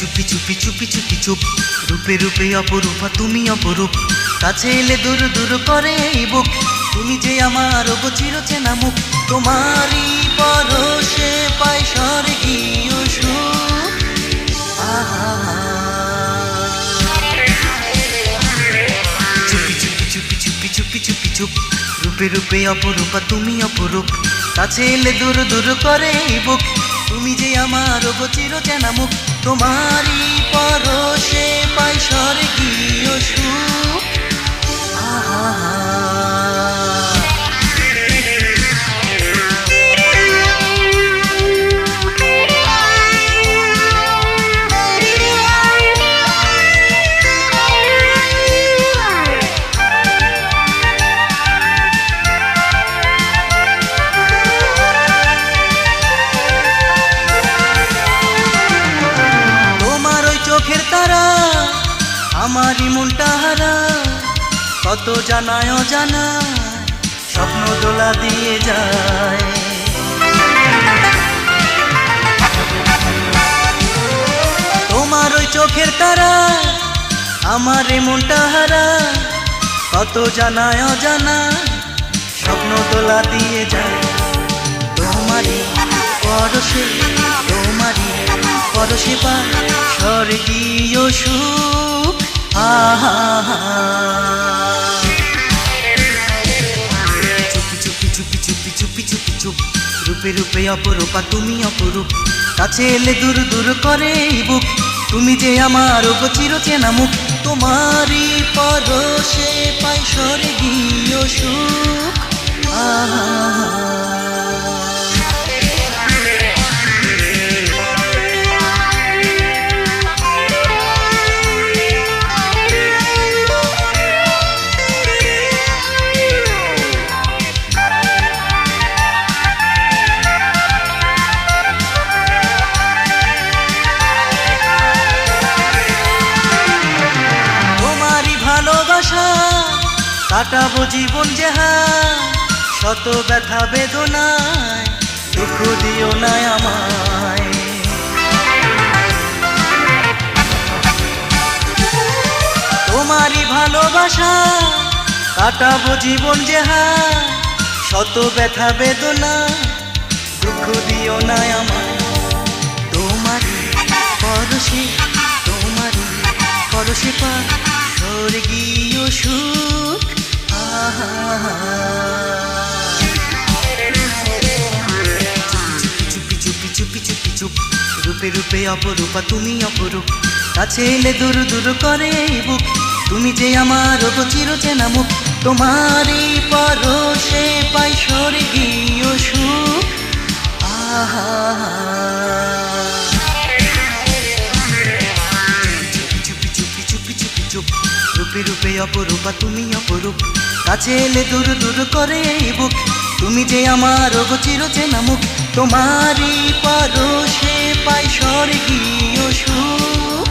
চুপি চুপি চুপি চুপি চুপ, রূপে রূপে অপরূপা তুমি অপরূপ, কাছে এলে দূর দূর করে এই বুক, তুমি যে আমার চির চেনা মুখ, তোমারই পরশে পাই স্বর্গীয় সুখ। চুপি চুপি চুপি চুপি চুপি চুপি চুপ, রূপে রূপে অপরূপা তুমি অপরূপ, কাছে এলে দূর দূর করে এই বুক, তুমি যে আমার চির চেনা মুখ, তোমারই পরশে পাই স্বর্গীয় সুখ। চোখের তারা আমারই মনটা হারা, কত জানায় অজানা স্বপ্ন দোলা দিয়ে যায়। তোমার ওই চোখের তারা আমারই মনটা হারা, কত জানায় অজানা স্বপ্ন দোলা দিয়ে যায়। তোমারই পরশে তোমারই পরশে পাই স্বর্গীয় সুখ। চুপি চুপি চুপি চুপি চুপি চুপি চুপ, রূপে রূপে অপরূপা তুমি অপরূপ, কাছে এলে দূর দূর করে বুক, তুমি যে আমার চির চেনা মুখ, তোমারই পরশে পাই স্বর্গীয় সুখ। ভালোবাসা কাটাবো জীবন যেহায়, শত ব্যথা বেদনায় দুঃখ দিও না আমায়। তোমারই ভালোবাসা কাটাবো জীবন যেহায়, শত ব্যথা বেদনা দুঃখ দিও না আমায়। তোমারই পরশে তোমারই পরশে পাই স্বর্গীয় সুখ। চুপি চুপি চুপি চুপি চুপ, রূপে রূপে অপরূপা তুমি অপরূপ, কাছে এলে দূর দূর করে বুক, তুমি যে আমার চির চেনা মুখ, তোমারই পরশে পাই স্বর্গীয় সুখ। রূপে রূপে অপরূপা তুমি অপরূপ, কাছে এলে দূর দূর করে বুক, তুমি যে আমার চির চেনা মুখ, তোমারই পরশে পাই স্বর্গীয় সুখ।